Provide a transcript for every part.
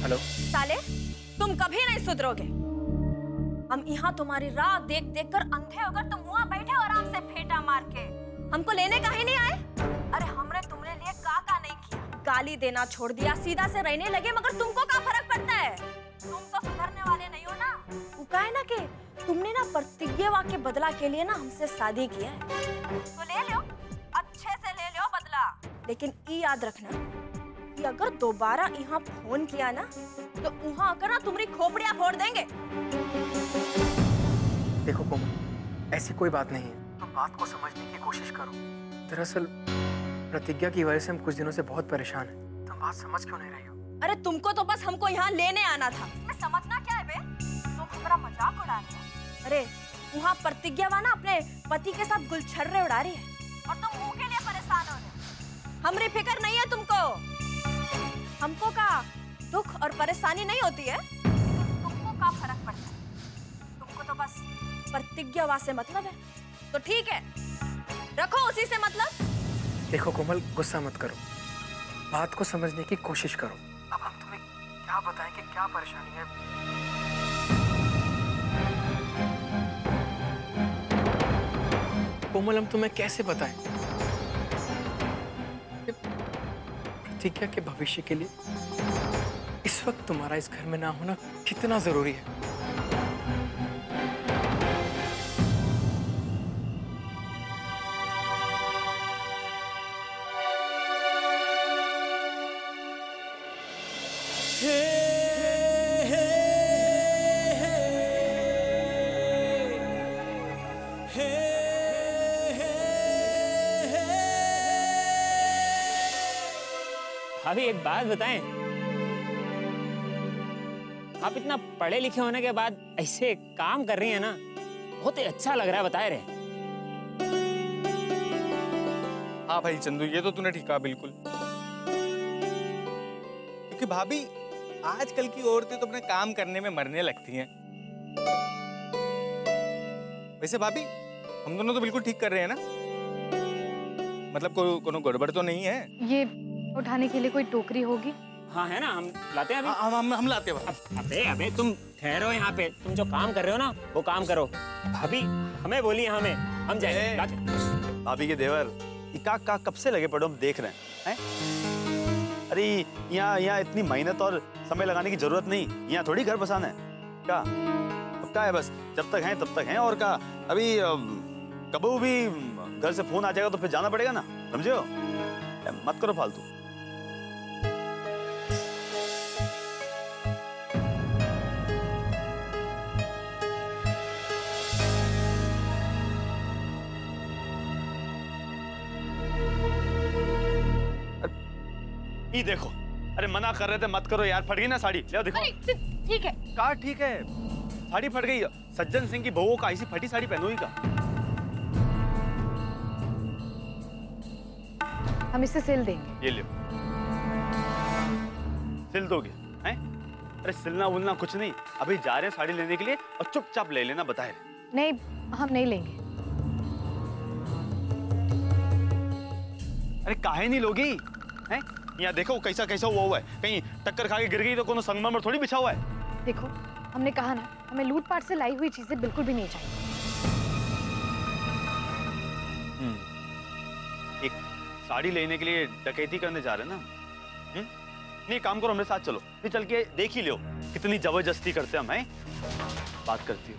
Hello. साले, तुम कभी नहीं सुधरोगे। हम यहाँ तुम्हारी राह देख देख कर अंधे होकर तुम वहाँ बैठे हो आराम से फेटा मार के। हमको लेने का ही नहीं आए? अरे हमने तुमरे लिए का नहीं किया। गाली देना छोड़ दिया, सीधा से रहने लगे, मगर तुमको क्या फर्क पड़ता है? तुम तो सुधरने वाले नहीं हो ना। वो का है ना कि तुमने ना प्रतिज्ञा के बदला के लिए ना हमसे शादी की है, तो ले लो, अच्छे से ले लो बदला। लेकिन ये याद रखना कि अगर दोबारा यहाँ फोन किया ना तो वहाँ आकर ना तुम्हारी खोपड़ियाँ फोड़ देंगे। देखो कोमल, ऐसी कोई बात नहीं है, तुम बात को समझने की कोशिश करो। दरअसल प्रतिज्ञा की वजह से हम कुछ दिनों से बहुत परेशान हैं। तुम बात समझ क्यों नहीं रही हो? अरे तुमको तो बस हमको यहाँ लेने आना था। मैं समझना क्या है बे? तुम हमारा मजाक उड़ा रहे हो। अरे वहाँ प्रतिज्ञा ना अपने पति के साथ गुलछर्रे उड़ा रही है और तुम मुंह के लिए परेशान हो रहे हो। हमरी फिक्र नहीं है तुमको। हमको का दुख और परेशानी नहीं होती है, लेकिन तुमको का फर्क पड़ता है? तुमको तो बस प्रतिज्ञा से मतलब है, तो ठीक है, रखो उसी से मतलब। देखो कोमल, गुस्सा मत करो, बात को समझने की कोशिश करो। अब हम तुम्हें क्या बताएं कि क्या परेशानी है। कोमल, हम तुम्हें कैसे बताएं कि प्रतिज्ञा के भविष्य के लिए इस वक्त तुम्हारा इस घर में ना होना कितना जरूरी है। भाभी एक बात बताएं, आप इतना पढ़े लिखे होने के बाद ऐसे काम कर रही हैं ना, बहुत ही अच्छा लग रहा है, बताए रहे। हाँ भाई चंदू, ये तो तूने ठीक कहा बिल्कुल। क्योंकि भाभी आजकल की औरतें तो अपने काम करने में मरने लगती हैं। वैसे भाभी हम दोनों तो बिल्कुल ठीक कर रहे हैं ना? मतलब कोनो गड़बड़ तो नहीं है? ये उठाने के लिए कोई टोकरी होगी? हाँ है ना, हम लाते हैं अभी। हम लाते हैं। अबे अबे तुम ठहरो यहाँ पे, तुम जो काम कर रहे हो ना वो काम करो। भाभी हमें बोलिए, हम जाएंगे लाते। भाभी के देवर का कब से लगे पड़ो, हम देख रहे हैं। अरे यहाँ इतनी मेहनत और समय लगाने की जरूरत नहीं, यहाँ थोड़ी घर बसाना है। अब क्या है, बस जब तक हैं तब तक हैं। और क्या, अभी कभी भी घर से फोन आ जाएगा तो फिर जाना पड़ेगा ना, समझे हो? मत करो फालतू। ये देखो, अरे मना कर रहे थे मत करो यार। फट गई ना साड़ी, ले देखो। ठीक है। का ठीक है, साड़ी फट गई। सज्जन सिंह की बहू का ऐसी फटी साड़ी पहनोगी का? हम इसे सिल देंगे। ये ले, सिल दोगे हैं? अरे सिलना वुलना कुछ नहीं, अभी जा रहे हैं साड़ी लेने के लिए और चुपचाप ले लेना, बताए। नहीं, हम नहीं लेंगे। अरे काहे नहीं लोगी हैं? यहाँ देखो कैसा कैसा हुआ है, कहीं टक्कर खा के गिर गई तो कोनो संगमरमर थोड़ी बिछा हुआ है। देखो, हमने कहा ना, हमें लूटपाट से लाई हुई चीजें बिल्कुल भी नहीं चाहिए। एक साड़ी लेने के लिए डकैती करने जा रहे हैं ना? नहीं, काम करो, हमारे साथ चलो, फिर चल के देख ही लो कितनी जबरदस्ती करते हम हैं। बात करती हो,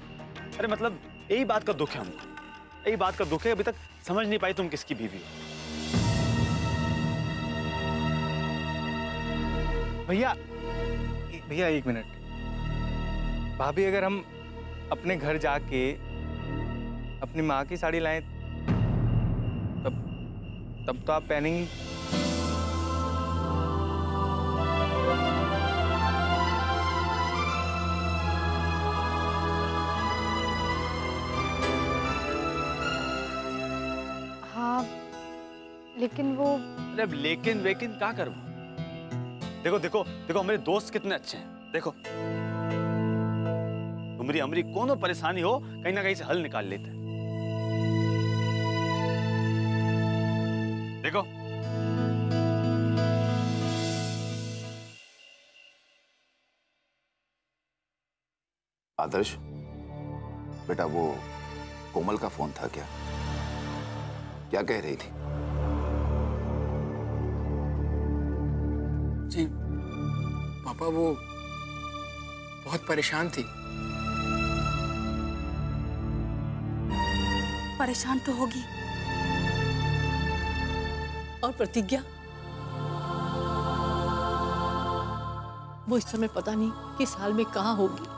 अरे मतलब यही बात का दुख है हमको, यही बात का दुख है, अभी तक समझ नहीं पाई तुम किसकी बीवी हो। भैया एक मिनट। भाभी अगर हम अपने घर जाके अपनी माँ की साड़ी लाएं तब तो आप पहनेंगी। हाँ, लेकिन वो। अरे लेकिन वेकिन क्या करूं? देखो देखो देखो, मेरे दोस्त कितने अच्छे हैं, देखो तुमरी हमरी कोनो परेशानी हो कहीं ना कहीं से हल निकाल लेते हैं। देखो, आदर्श, बेटा वो कोमल का फोन था क्या? क्या कह रही थी? जी पापा, वो बहुत परेशान थी। परेशान तो होगी। और प्रतिज्ञा, वो इस समय पता नहीं किस हाल में कहाँ होगी।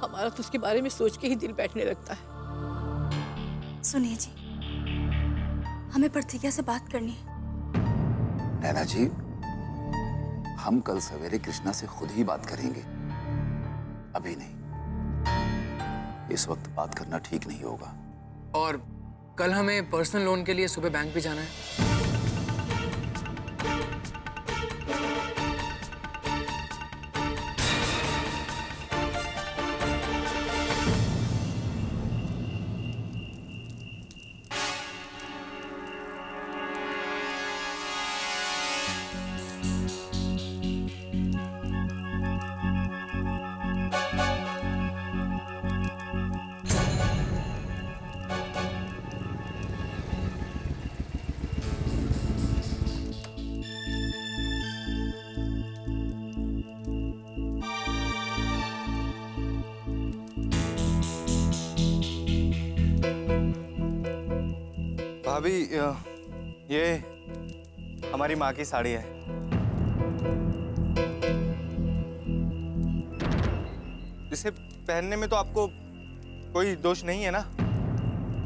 हमारा तो उसके बारे में सोच के ही दिल बैठने लगता है। सुनिए जी, हमें प्रतिज्ञा से बात करनी है। नैना जी, हम कल सवेरे कृष्णा से खुद ही बात करेंगे, अभी नहीं। इस वक्त बात करना ठीक नहीं होगा। और कल हमें पर्सनल लोन के लिए सुबह बैंक भी जाना है। भाभी, ये हमारी माँ की साड़ी है। इसे पहनने में तो आपको कोई दोष नहीं है ना?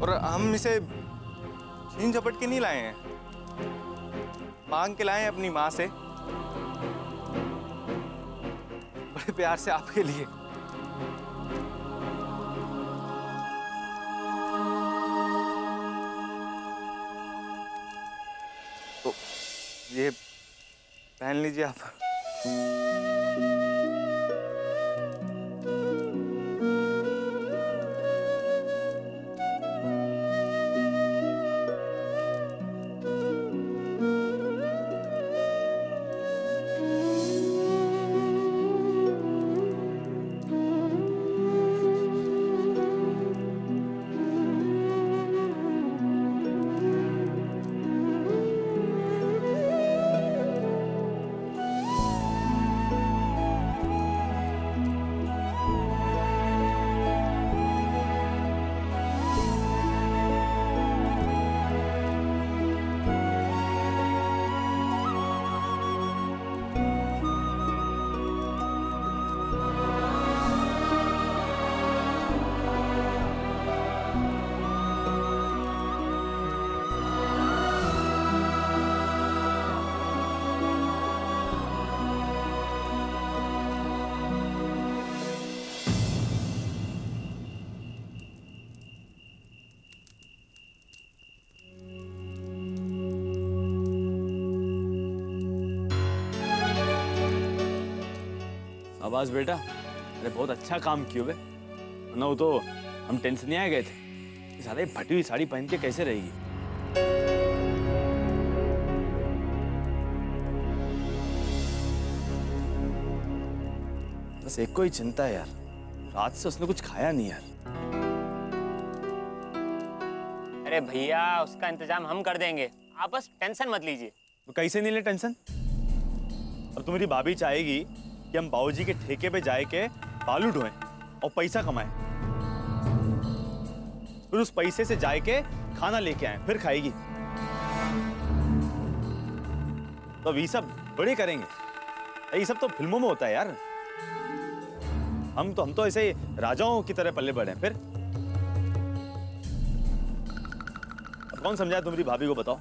और हम इसे छीन झपट के नहीं लाए हैं, मांग के लाए हैं अपनी माँ से, बड़े प्यार से आपके लिए। तो ये पहन लीजिए आप। शाबाश बेटा, अरे बहुत अच्छा काम किया बे। वरना वो तो हम टेंशन नहीं आ गए थे, साले फटी हुई साड़ी पहन के कैसे रहेगी। बस एक को ही चिंता है यार, रात से उसने कुछ खाया नहीं यार। अरे भैया, उसका इंतजाम हम कर देंगे, आप बस टेंशन मत लीजिए। तो कैसे नहीं ले टेंशन? और तुम्हारी भाभी चाहेगी कि हम बाबूजी के ठेके पे जाए के बालू ढोएं और पैसा कमाएं, फिर उस पैसे से जाए के खाना लेके आए, फिर खाएगी। तो ये सब बड़े करेंगे, ये सब तो फिल्मों में होता है यार। हम तो ऐसे राजाओं की तरह पल्ले बढ़े। फिर कौन समझाया तुम्हारी भाभी को, बताओ?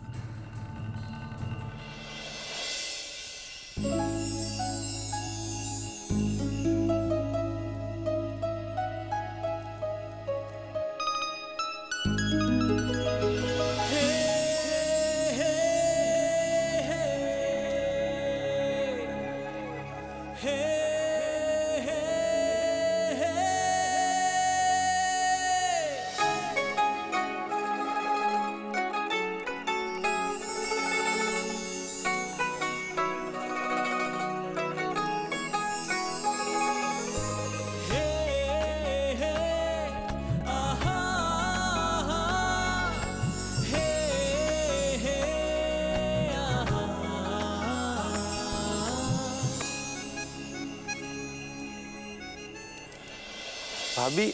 भाभी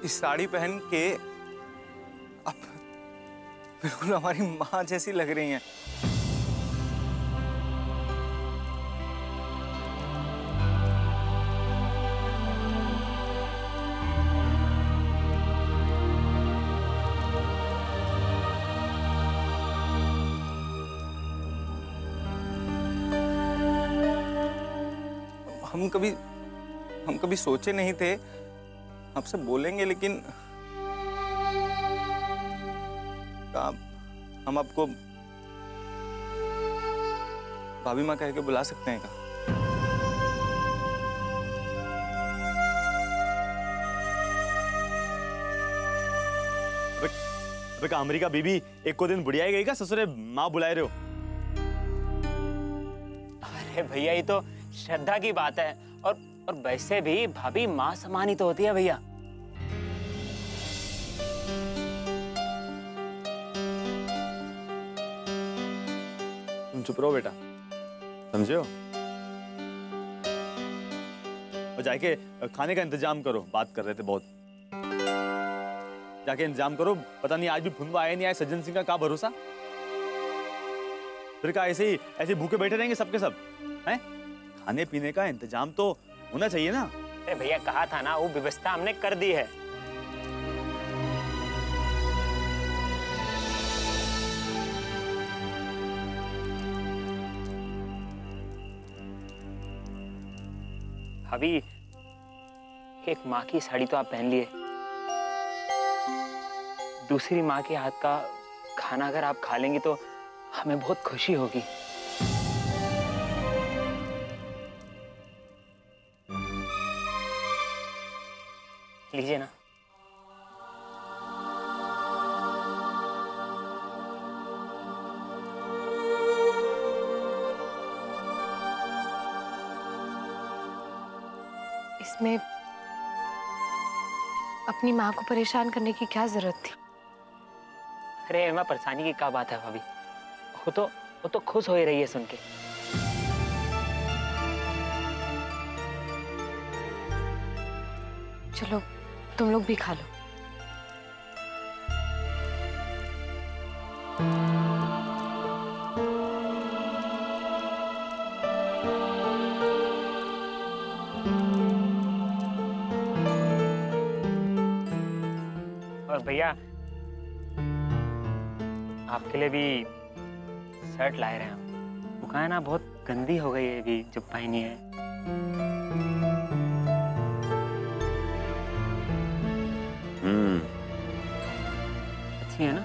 इस साड़ी पहन के आप बिल्कुल हमारी माँ जैसी लग रही हैं। हम कभी सोचे नहीं थे आपसे बोलेंगे, लेकिन हम आपको भाभी माँ कह के बुला सकते हैं क्या? अबे अमेरिका बीबी एक को दिन बुढ़िया गई का ससुरे माँ बुलाए रहे हो? अरे भैया ये तो श्रद्धा की बात है, और वैसे भी भाभी माँ समान ही तो होती है भैया। तुम चुप रहो बेटा, समझे हो? और जाके खाने का इंतजाम करो, बात कर रहे थे बहुत। जाके इंतजाम करो, पता नहीं आज भी फुनवा आया नहीं आया, सज्जन सिंह का क्या भरोसा। फिर क्या ऐसे भूखे बैठे रहेंगे सबके सब हैं? खाने पीने का इंतजाम तो होना चाहिए ना। अरे भैया कहा था ना, वो व्यवस्था हमने कर दी है। भाभी एक माँ की साड़ी तो आप पहन लिए, दूसरी माँ के हाथ का खाना अगर आप खा लेंगी तो हमें बहुत खुशी होगी। लीजिए ना। इसमें अपनी माँ को परेशान करने की क्या जरूरत थी? अरे एमा परेशानी की क्या बात है भाभी, वो तो खुश हो ही रही है सुन के। चलो तुम लोग भी खा लो। और भैया आपके लिए भी शर्ट लाए रहे हैं। वो कहा है ना बहुत गंदी हो गई है अभी, जब पहनी है। अच्छी है ना?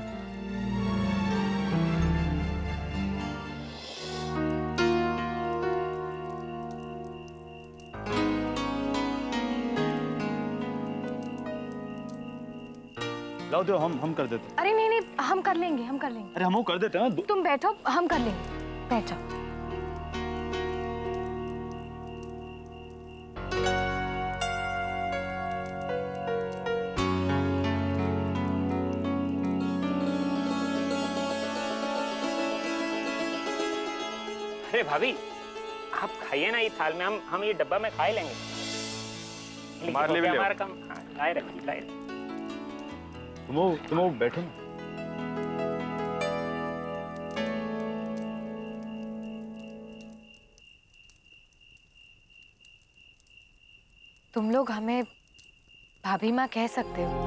लाओ दो, हम कर देते। अरे नहीं नहीं, हम कर लेंगे। अरे हम कर देते हैं। तुम बैठो, हम कर लेंगे, बैठो। अरे भाभी आप खाइए ना, ये थाल में हम ये डब्बा में खा ही लेंगे। मार ले भी ले। हमारा काम। हाँ, लाए रहे। तुम बैठो ना। तुम लोग हमें भाभी माँ कह सकते हो।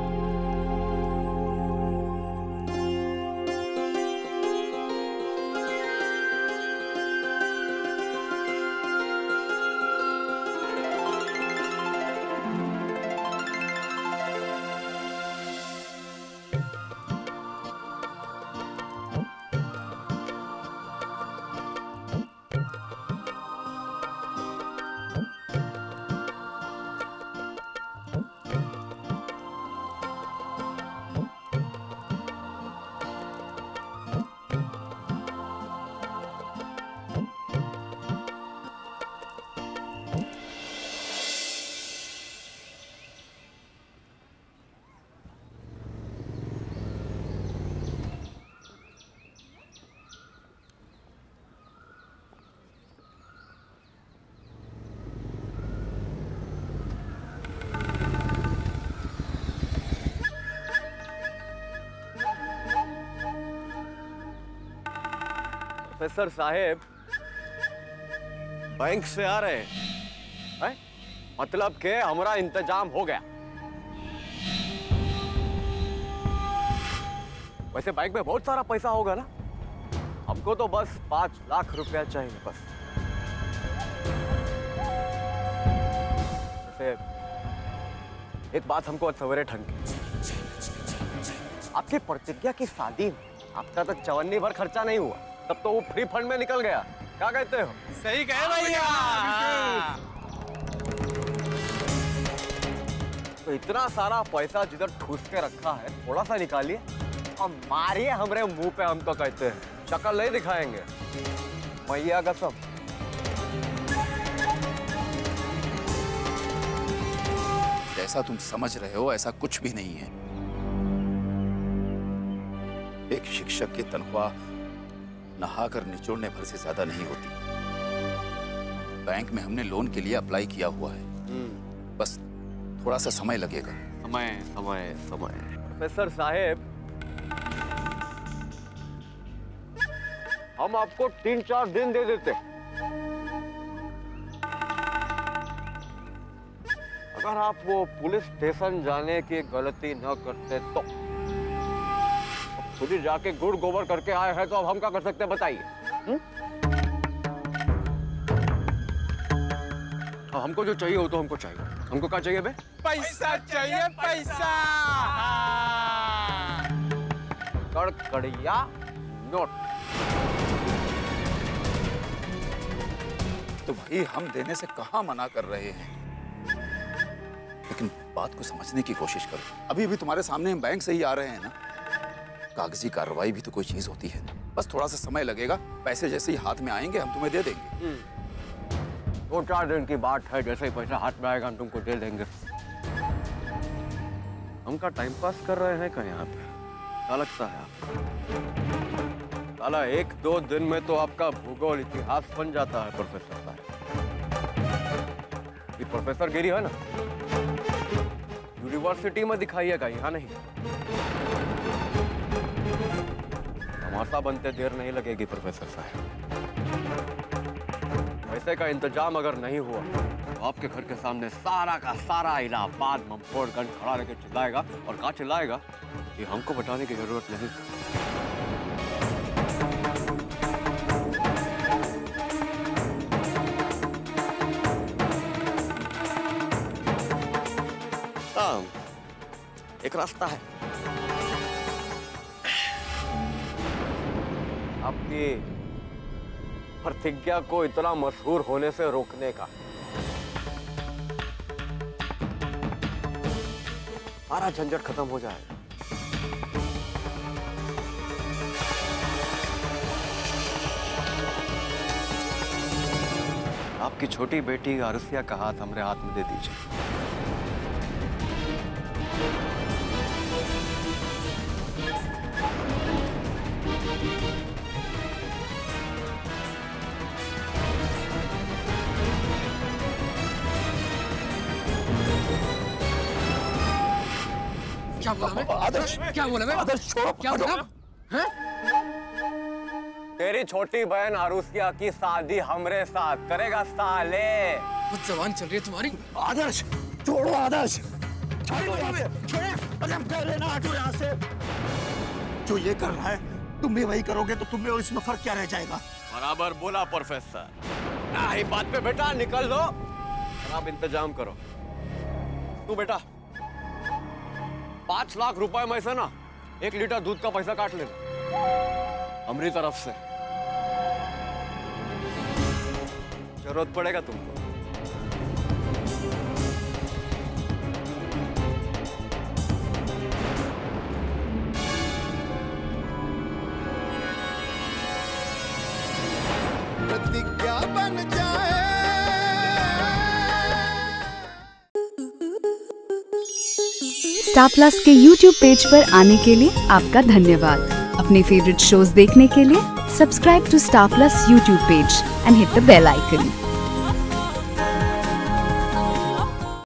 प्रोफेसर साहेब बैंक से आ रहे हैं? मतलब के हमारा इंतजाम हो गया। वैसे बैंक में बहुत सारा पैसा होगा ना, हमको तो बस 5 लाख रुपया चाहिए बस। वैसे एक बात हमको आज सवेरे ठंड की, आपकी प्रतिज्ञा की शादी में आपका तो 54 भर खर्चा नहीं हुआ, तब तो वो फ्री फंड में निकल गया। क्या कहते हो? सही कहे भैया। तो इतना सारा पैसा जिधर ठूस के रखा है थोड़ा सा निकालिए और मारिए हमरे मुंह पे। हम तो कहते हैं शक्ल नहीं दिखाएंगे, मैया कसम। जैसा तुम समझ रहे हो ऐसा कुछ भी नहीं है। एक शिक्षक की तनख्वाह नहाकर निचोड़ने भर से ज्यादा नहीं होती। बैंक में हमने लोन के लिए अप्लाई किया हुआ है, बस थोड़ा सा समय लगेगा। समय समय समय। प्रोफेसर साहेब, हम आपको 3-4 दिन दे देते। अगर आप वो पुलिस स्टेशन जाने की गलती न करते तो खुद ही जाके गुड़ गोबर करके आए हैं, तो अब हम क्या कर सकते हैं बताइए? हमको जो चाहिए वो तो हमको चाहिए। हमको क्या चाहिए बे? पैसा चाहिए, पैसा। कड़कड़िया नोट। तो भाई हम देने से कहां मना कर रहे हैं, लेकिन बात को समझने की कोशिश करो। अभी भी तुम्हारे सामने हम बैंक से ही आ रहे हैं ना, कागजी कार्रवाई भी तो कोई चीज होती है। बस थोड़ा सा समय लगेगा, पैसे जैसे ही हाथ में आएंगे हम तुम्हें दे देंगे। 2-4 दिन की बात है, जैसे ही पैसा हाथ में आएगा हम तुमको दे देंगे। हम का टाइम पास कर रहे हैं क्या यहाँ पे? क्या लगता है आपको? साला 1-2 दिन में तो आपका भूगोल इतिहास बन जाता है प्रोफेसर साहब। ये प्रोफेसर गिरी है ना, यूनिवर्सिटी में दिखाइएगा, यहाँ नहीं। तमाशा बनते देर नहीं लगेगी प्रोफेसर साहब। पैसे का इंतजाम अगर नहीं हुआ तो आपके घर के सामने सारा का सारा इलाहाबाद ममफोड़गंज खड़ा लेके चिल्लाएगा। और कहाँ चिल्लाएगा ये हमको बताने की जरूरत नहीं। एक रास्ता है आपकी प्रतिज्ञा को इतना मशहूर होने से रोकने का। सारा झंझट खत्म हो जाएगा। आपकी छोटी बेटी आरुषिया का हाथ हमारे हाथ में दे दीजिए। क्या बोला मैं? आदर्श, क्या बोला मैं? आदर्श छोड़ो, क्या बोला? हैं? तेरी छोटी बहन आरुषिया की शादी हमरे साथ करेगा साले। कुछ जबान चल रही है तुम्हारी। आदर्श छोड़ो, आदर्श छोड़ो यहाँ से। अरे हम कह रहे ना, हटो यहाँ से। जो ये कर रहा है तुम भी वही करोगे तो तुम्हें और इसमें फर्क क्या रह जाएगा? बराबर बोला प्रोफेसर। ही बात पे बेटा निकल दो, आप इंतजाम करो। तू बेटा 5 लाख रुपए में से ना 1 लीटर दूध का पैसा काट लेना हमारी तरफ से। जरूरत पड़ेगा तुमको। प्रतिज्ञा बन जाए। स्टार प्लस के YouTube पेज पर आने के लिए आपका धन्यवाद। अपने फेवरेट शोज देखने के लिए subscribe to Star Plus YouTube page and hit the bell icon.